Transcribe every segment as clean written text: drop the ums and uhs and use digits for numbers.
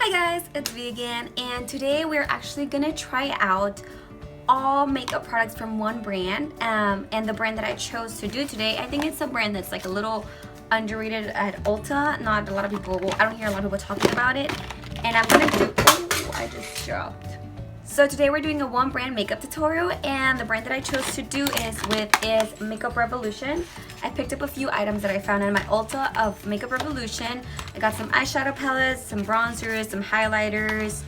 Hi guys, it's V again, and today we're actually gonna try out all makeup products from one brand, and the brand that I chose to do today, I think it's a brand that's like a little underrated at Ulta. Not a lot of people, well, I don't hear a lot of people talking about it, and I'm gonna do, oh, I just dropped. So today we're doing a one brand makeup tutorial, and the brand that I chose to do is Makeup Revolution. I picked up a few items that I found in my Ulta of Makeup Revolution. I got some eyeshadow palettes, some bronzers, some highlighters,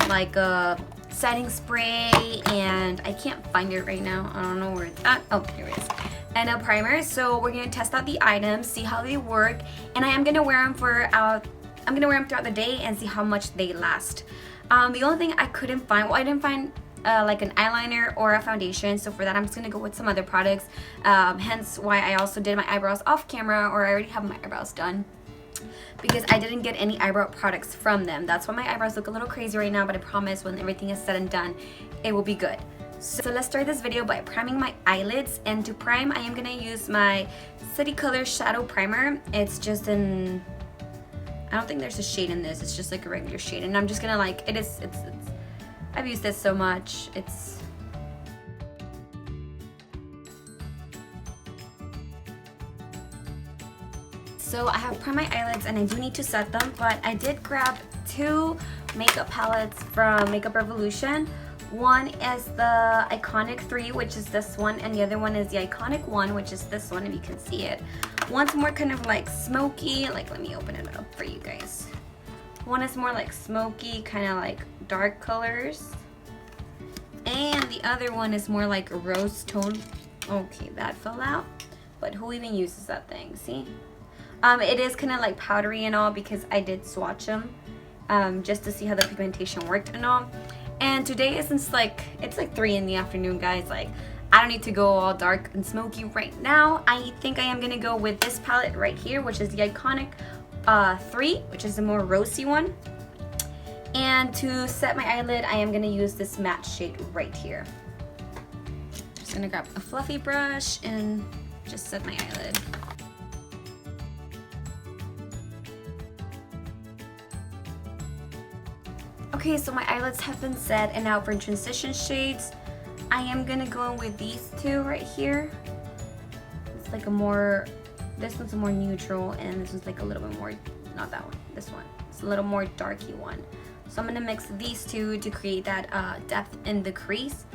like a setting spray, and I can't find it right now. I don't know where it's at. Oh, here it is. And a primer. So we're gonna test out the items, see how they work, and I am gonna wear them throughout the day and see how much they last. The only thing I couldn't find, well, I didn't find like an eyeliner or a foundation, so for that I'm just gonna go with some other products, hence why I also did my eyebrows off camera, or I already have my eyebrows done, because I didn't get any eyebrow products from them. That's why my eyebrows look a little crazy right now, but I promise when everything is said and done, it will be good. So let's start this video by priming my eyelids, and to prime I am gonna use my City Color Shadow Primer. It's just in, I don't think there's a shade in this, it's just like a regular shade, and I'm just gonna like, I've used this so much, so I have primed my eyelids and I do need to set them, but I did grab two makeup palettes from Makeup Revolution. One is the Iconic 3, which is this one, and the other one is the Iconic 1, which is this one, if you can see it. One's more kind of like smoky, like let me open it up for you guys. One is more like smoky, kind of like dark colors. And the other one is more like a rose tone. Okay, that fell out. But who even uses that thing, see? It is kind of like powdery and all, because I did swatch them just to see how the pigmentation worked and all. And today isn't like, it's like 3 in the afternoon, guys. Like, I don't need to go all dark and smoky right now. I think I am gonna go with this palette right here, which is the Iconic 3, which is the more rosy one. And to set my eyelid, I am gonna use this matte shade right here. Just gonna grab a fluffy brush and just set my eyelid. Okay, so my eyelids have been set, and now for transition shades, I am gonna go in with these two right here. It's like a more, this one's a more neutral, and this one's like a little bit more, not that one, this one. It's a little more darky one. So I'm gonna mix these two to create that depth in the crease.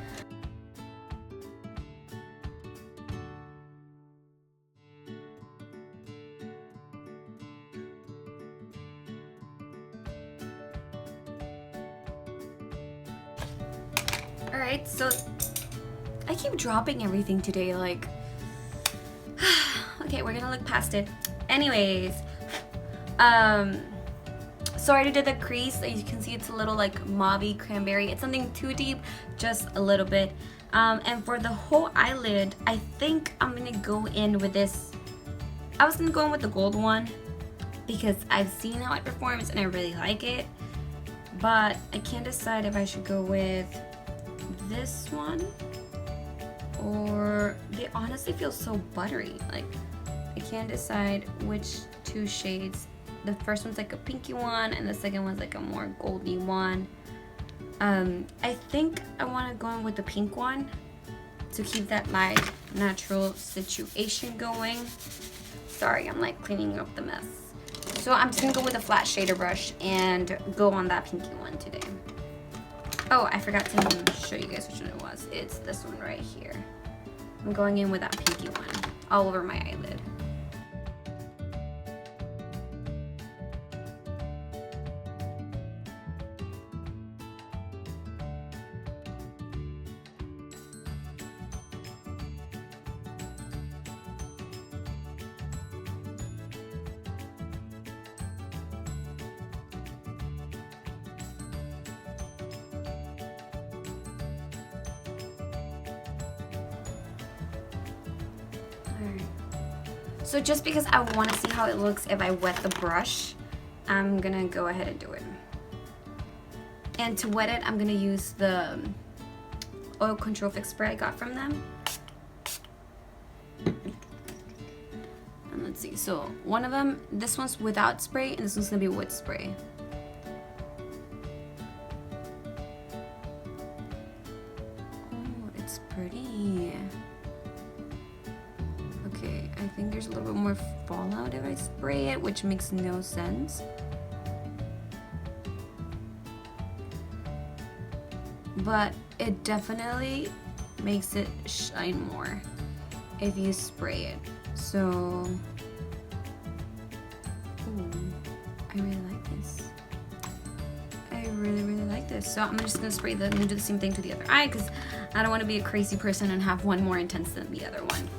Alright, so I keep dropping everything today, like, okay, we're gonna look past it. Anyways, so I already did the crease. As you can see, it's a little like mauvey cranberry. It's nothing too deep, just a little bit. And for the whole eyelid, I think I'm gonna go in with this. I was gonna go in with the gold one because I've seen how it performs and I really like it, but I can't decide if I should go with this one, or they honestly feel so buttery. Like, I can't decide which two shades. The first one's like a pinky one, and the second one's like a more goldy one. I think I want to go in with the pink one to keep that like natural situation going. Sorry, I'm like cleaning up the mess. So I'm just gonna go with a flat shader brush and go on that pinky one today. Oh, I forgot to show you guys which one it was. It's this one right here. I'm going in with that pinky one all over my eyelid. So just because I want to see how it looks if I wet the brush, I'm gonna go ahead and do it. And to wet it, I'm gonna use the oil control fix spray I got from them. And let's see, so one of them, this one's without spray, and this one's gonna be with spray. there's a little bit more fallout if I spray it, which makes no sense. But it definitely makes it shine more if you spray it. So, ooh, I really like this. I really like this. So I'm just gonna spray the, I'm gonna do the same thing to the other eye because I don't want to be a crazy person and have one more intense than the other one.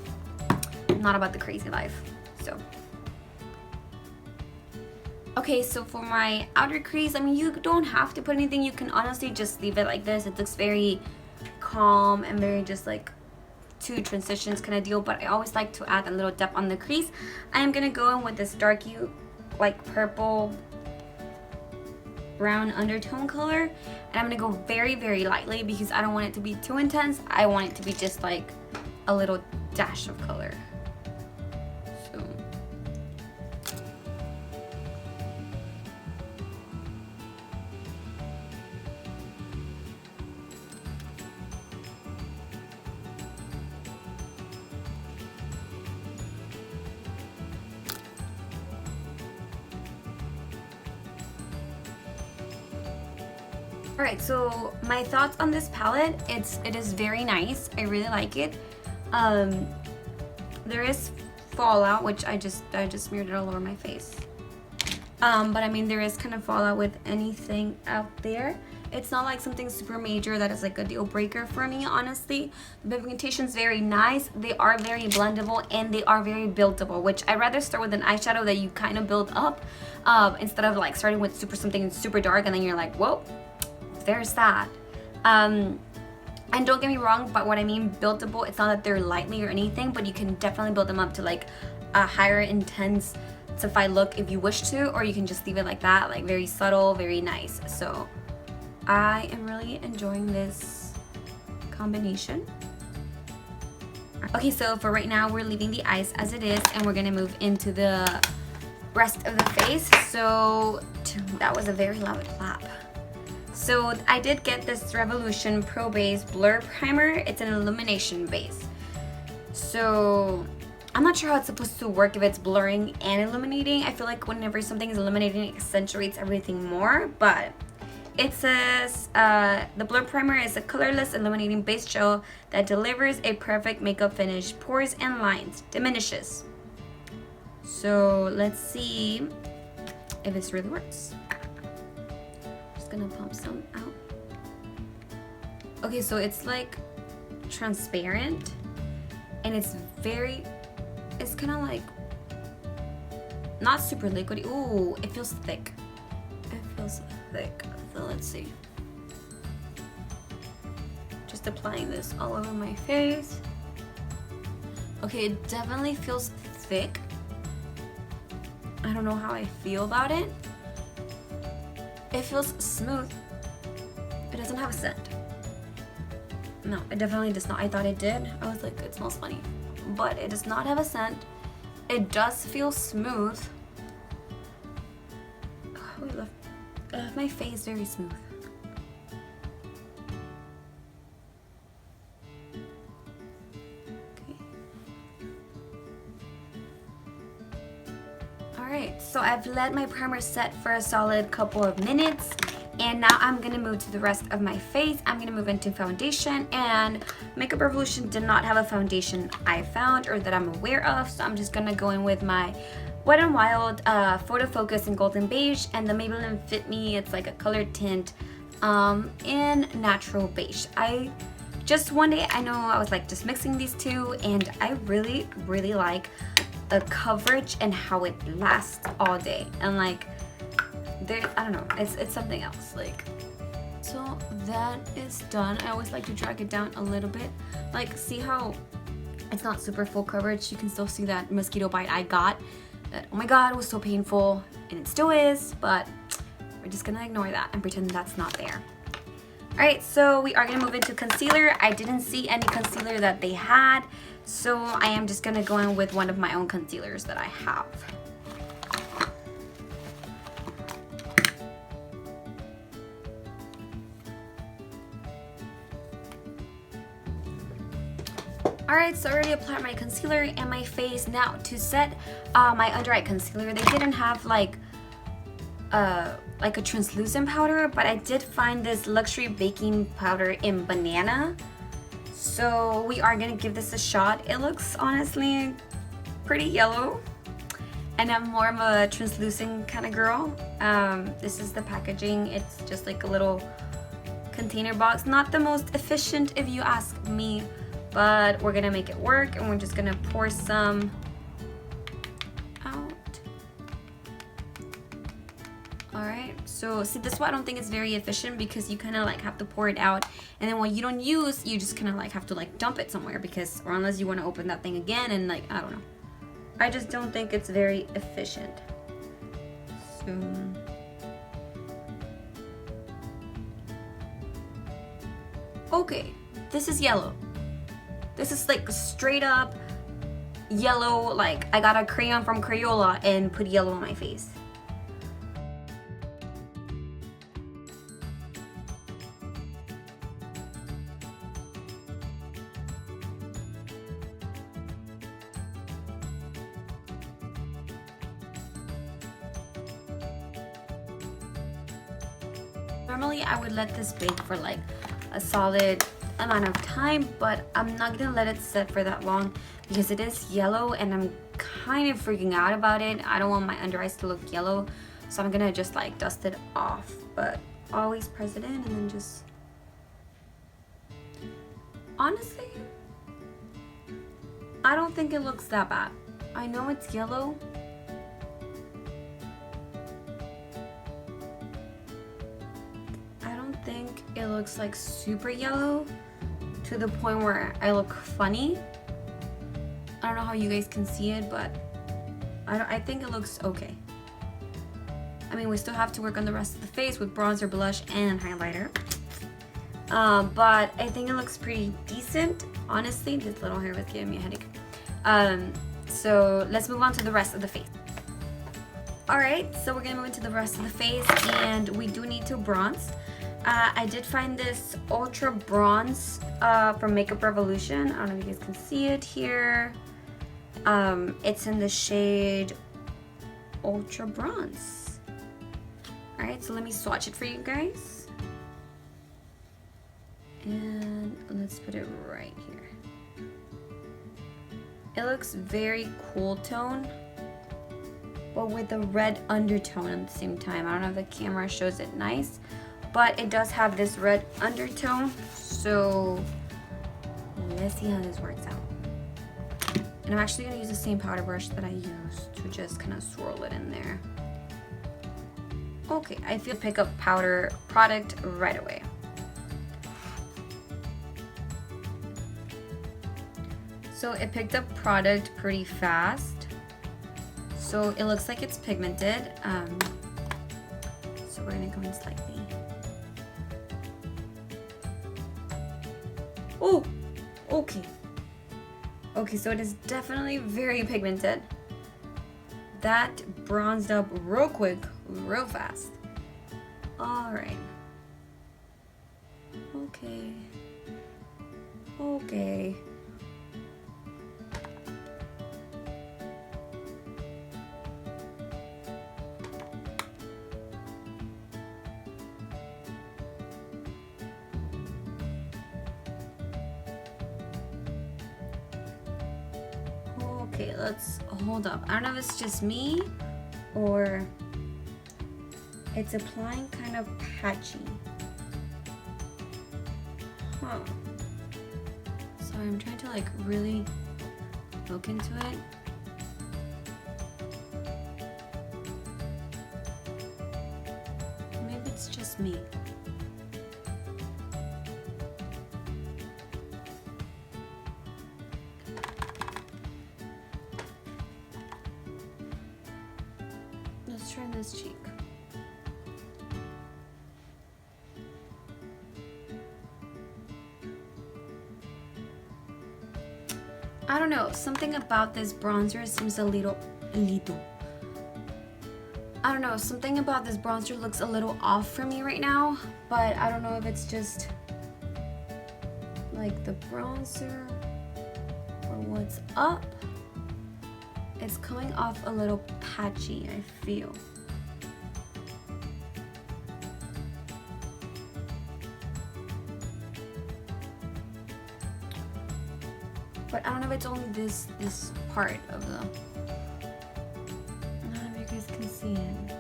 I'm not about the crazy life. So okay, so for my outer crease, I mean, you don't have to put anything. You can honestly just leave it like this. It looks very calm and very just like two transitions kind of deal, but I always like to add a little depth on the crease. I am gonna go in with this dark like purple brown undertone color, and I'm gonna go very lightly because I don't want it to be too intense. I want it to be just like a little dash of color. So alright, so my thoughts on this palette, it is very nice. I really like it. There is fallout, which I just smeared it all over my face. But I mean, there is kind of fallout with anything out there. It's not like something super major that is like a deal breaker for me, honestly. The pigmentation is very nice. They are very blendable and they are very buildable, which I'd rather start with an eyeshadow that you kind of build up instead of like starting with something super dark and then you're like, whoa, there's that. And don't get me wrong, but what I mean buildable, it's not that they're lightly or anything, but you can definitely build them up to like a higher intensified look if you wish to, or you can just leave it like that, like very subtle, very nice. So I am really enjoying this combination. Okay, so for right now, we're leaving the eyes as it is, and we're gonna move into the rest of the face. So that was a very loud clap. So I did get this Revolution Pro Base Blur Primer. It's an Illumination base. So I'm not sure how it's supposed to work if it's blurring and illuminating. I feel like whenever something is illuminating, it accentuates everything more. But it says the Blur Primer is a colorless illuminating base gel that delivers a perfect makeup finish, pores and lines, diminishes. So let's see if this really works. Gonna pump some out. Okay, so it's like transparent and it's kind of like not super liquidy. Ooh, it feels thick. So let's see. Just applying this all over my face. Okay, it definitely feels thick. I don't know how I feel about it. It feels smooth. It doesn't have a scent. No, it definitely does not. I thought it did. I was like, it smells funny. But it does not have a scent. It does feel smooth. Oh, I left my face very smooth. Okay. Alright, so I've let my primer set for a solid couple of minutes, and now I'm gonna move to the rest of my face. I'm gonna move into foundation, and Makeup Revolution did not have a foundation I found or that I'm aware of, so I'm just gonna go in with my Wet n Wild Photofocus in Golden Beige and the Maybelline Fit Me. It's like a colored tint in Natural Beige. Just one day, I know I was like just mixing these two, and I really like the coverage and how it lasts all day. And like, I don't know, it's something else. Like, so that is done. I always like to drag it down a little bit. Like, see how it's not super full coverage? You can still see that mosquito bite I got. That, oh my god, it was so painful, and it still is, but we're just gonna ignore that and pretend that's not there. Alright, so we are gonna move into concealer. I didn't see any concealer that they had, so I am just gonna go in with one of my own concealers that I have. Alright, so I already applied my concealer and my face. Now to set my under eye concealer, they didn't have like a translucent powder, but I did find this luxury baking powder in banana. So we are gonna give this a shot. It looks honestly pretty yellow, and I'm more of a translucent kind of girl. This is the packaging. It's just like a little container box. Not the most efficient if you ask me, but we're gonna make it work, and we're just gonna pour some out. Alright, so see, this one I don't think it's very efficient because you kind of like have to pour it out, and then when you don't use, you just kind of like have to like dump it somewhere, because, or unless you want to open that thing again, and like, I don't know. I just don't think it's very efficient. So okay, this is yellow. This is like straight up yellow, like I got a crayon from Crayola and put yellow on my face. Normally I would let this bake for like a solid amount of time, but I'm not gonna let it set for that long because it is yellow and I'm kind of freaking out about it. I don't want my under eyes to look yellow, so I'm gonna just like dust it off, but always press it in and then just, honestly, I don't think it looks that bad. I know it's yellow. Think it looks like super yellow to the point where I look funny. I don't know how you guys can see it, but I think it looks okay. I mean, we still have to work on the rest of the face with bronzer, blush, and highlighter. But I think it looks pretty decent. Honestly, this little hair was giving me a headache. So let's move on to the rest of the face. Alright, so we're gonna move into the rest of the face, and we do need to bronze. I did find this Ultra Bronze from Makeup Revolution. I don't know if you guys can see it here. It's in the shade Ultra Bronze. Alright, so let me swatch it for you guys. And let's put it right here. It looks very cool tone, but with a red undertone at the same time. I don't know if the camera shows it nice, but it does have this red undertone, so let's see how this works out. And I'm actually gonna use the same powder brush that I used to just kind of swirl it in there. Okay, I feel pick up powder product right away. So it picked up product pretty fast. So it looks like it's pigmented. So we're gonna go in slightly. Oh, okay. Okay, so it is definitely very pigmented. That bronzed up real quick, real fast. All right. Okay. Okay. Okay, let's hold up. I don't know if it's just me or it's applying kind of patchy. Huh. Sorry, I'm trying to like really look into it. Maybe it's just me. Let's try this cheek. I don't know, something about this bronzer seems a little. I don't know, something about this bronzer looks a little off for me right now, but I don't know if it's just like the bronzer what's up. It's coming off a little patchy, I feel. But I don't know if it's only this part of the... I don't know if you guys can see it.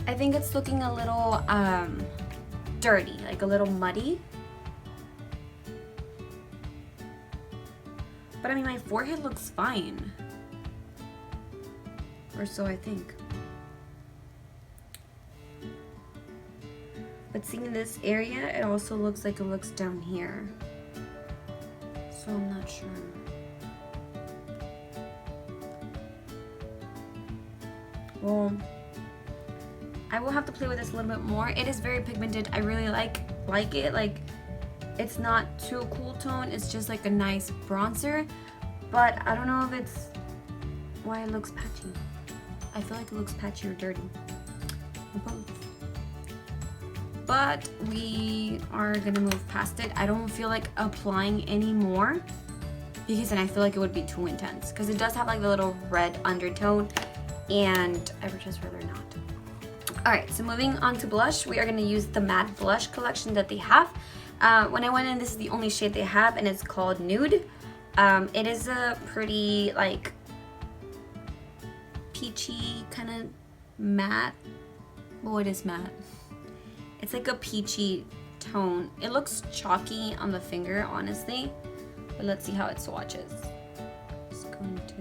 I think it's looking a little dirty, like a little muddy. But I mean, my forehead looks fine. Or so I think. But seeing this area, it also looks like it looks down here. So I'm not sure. Well, I will have to play with this a little bit more. It is very pigmented. I really like it. Like, it's not too cool tone. It's just like a nice bronzer. But I don't know if it's why it looks patchy. I feel like it looks patchy or dirty. But we are gonna move past it. I don't feel like applying anymore because then I feel like it would be too intense. Because it does have like the little red undertone, and I would just rather not. Alright, so moving on to blush, we are gonna use the matte blush collection that they have. When I went in, this is the only shade they have, and it's called Nude. It is a pretty like peachy kind of matte. Well, it is matte. It's like a peachy tone. It looks chalky on the finger, honestly, but let's see how it swatches. Just going to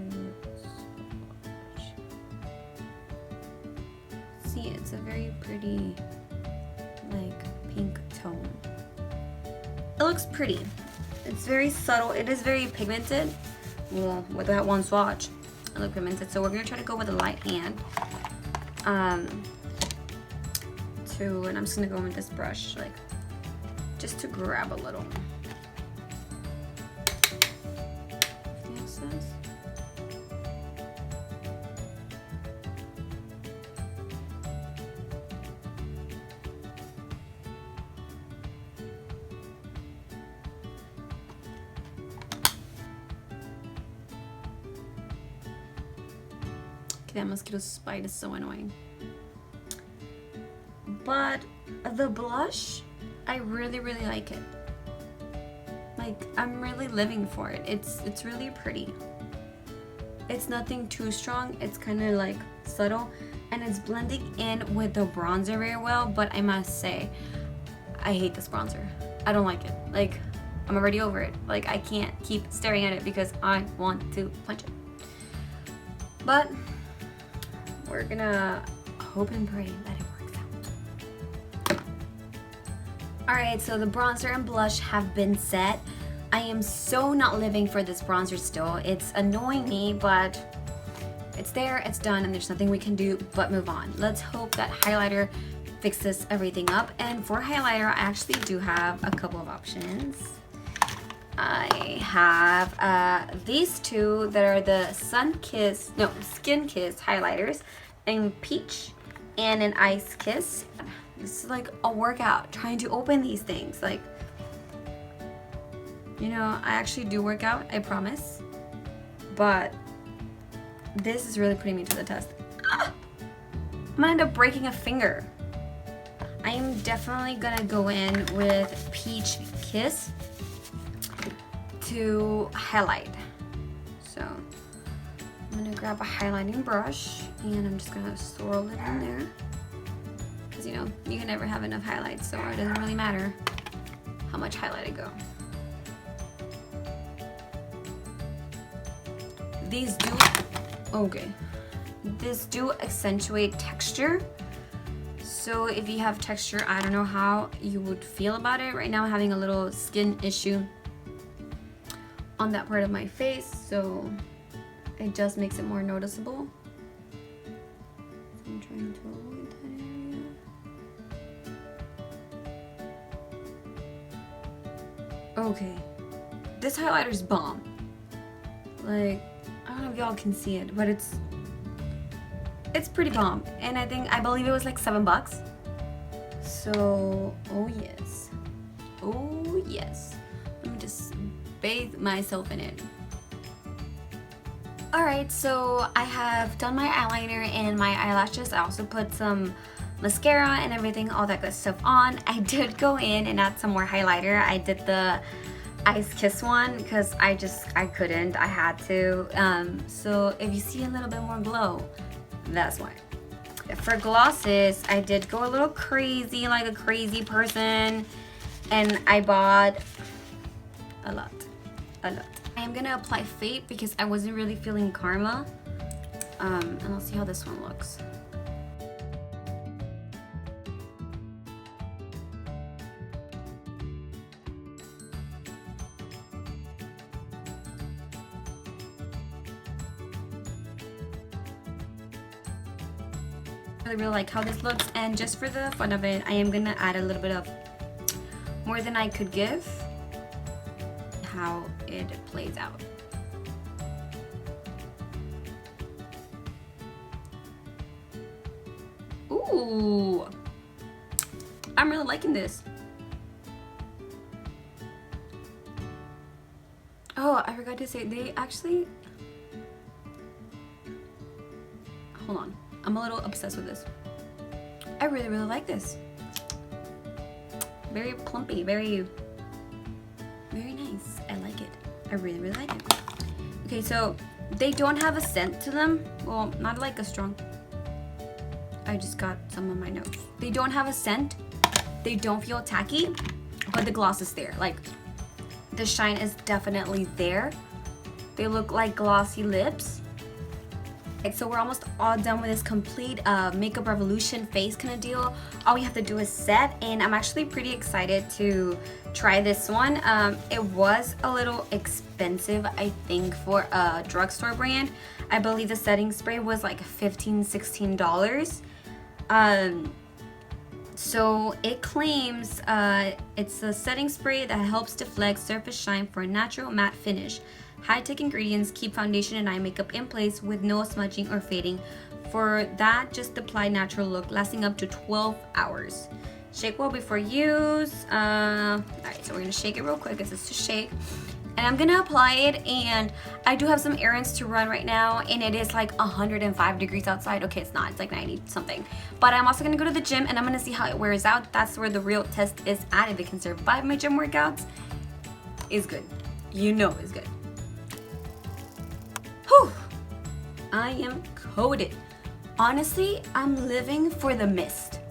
swatch. See, it's a very pretty, like, pink tone. It looks pretty. It's very subtle. It is very pigmented. Well, with that one swatch, it looks pigmented. So we're gonna try to go with a light hand. And I'm just gonna go in with this brush, like, just to grab a little. Okay, that mosquito bite is so annoying. But the blush, I really like it. Like, I'm really living for it. It's really pretty. It's nothing too strong. It's kind of like subtle, and it's blending in with the bronzer very well. But I must say, I hate this bronzer. I don't like it. Like, I'm already over it. Like, I can't keep staring at it because I want to punch it. But we're gonna hope and pray that it works out. Alright, so the bronzer and blush have been set. I am so not living for this bronzer still. It's annoying me, but it's there, it's done, and there's nothing we can do but move on. Let's hope that highlighter fixes everything up. And for highlighter, I actually do have a couple of options. I have these two that are the Skin Kiss highlighters in Peach and an Ice Kiss. This is like a workout trying to open these things. Like, you know, I actually do work out, I promise. But this is really putting me to the test. I'm gonna end up breaking a finger. I am definitely gonna go in with Peach Kiss to highlight. So I'm gonna grab a highlighting brush and I'm just gonna swirl it in there. Because, you know, you can never have enough highlights, so it doesn't really matter how much highlight I go. These do accentuate texture. So if you have texture, I don't know how you would feel about it. Right now I'm having a little skin issue on that part of my face, so it just makes it more noticeable. So I'm trying to avoid that area. Okay, this highlighter's bomb. Like, I don't know if y'all can see it, but it's pretty bomb. And I believe it was like $7. So, oh yes. Oh yes. Let me just bathe myself in it. Alright, so I have done my eyeliner and my eyelashes. I also put some mascara and everything, all that good stuff on. I did go in and add some more highlighter. I did the Ice Kiss one because I couldn't. I had to. So if you see a little bit more glow, that's why. For glosses, I did go a little crazy, like a crazy person, and I bought a lot. I am gonna apply Fate because I wasn't really feeling Karma. And let's see how this one looks. I really like how this looks, and just for the fun of it, I am gonna add a little bit of More Than I Could Give. How it plays out. Ooh, I'm really liking this. Oh, I forgot to say, they actually, hold on, I'm a little obsessed with this. I really like this. Very plumpy, very nice. I like it. I really like it. Okay, so they don't have a scent to them. Well, not like a strong. I just got some on my nose. They don't have a scent. They don't feel tacky, but the gloss is there. Like, the shine is definitely there. They look like glossy lips. Right, so we're almost all done with this complete Makeup Revolution face kind of deal. All we have to do is set, and I'm actually pretty excited to try this one. It was a little expensive, I think, for a drugstore brand. I believe the setting spray was like $15–16. So it claims it's a setting spray that helps deflect surface shine for a natural matte finish. High-tech ingredients keep foundation and eye makeup in place with no smudging or fading. For that, just apply natural look, lasting up to 12 hours. Shake well before use. Alright, so we're gonna shake it real quick. It says to shake. And I'm gonna apply it, and I do have some errands to run right now, and it is like 105 degrees outside. Okay, it's not, it's like 90 something. But I'm also gonna go to the gym, and I'm gonna see how it wears out. That's where the real test is at. If it can survive my gym workouts, it's good. You know it's good. Whew! I am coated. Honestly, I'm living for the mist.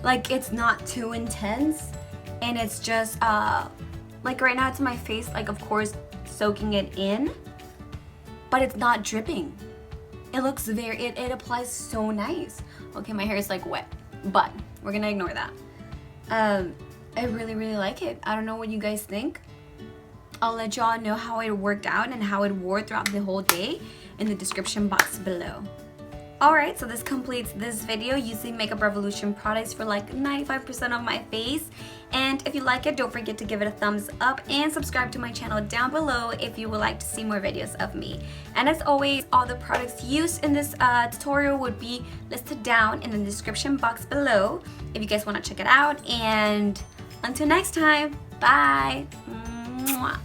Like, it's not too intense, and it's just like right now it's my face, like of course soaking it in, but it's not dripping. It looks very, it applies so nice. Okay, my hair is like wet, but we're gonna ignore that. I really like it. I don't know what you guys think. I'll let y'all know how it worked out and how it wore throughout the whole day in the description box below. Alright, so this completes this video using Makeup Revolution products for like 95% of my face. And if you like it, don't forget to give it a thumbs up and subscribe to my channel down below if you would like to see more videos of me. And as always, all the products used in this tutorial would be listed down in the description box below if you guys want to check it out. And until next time, bye! Mwah.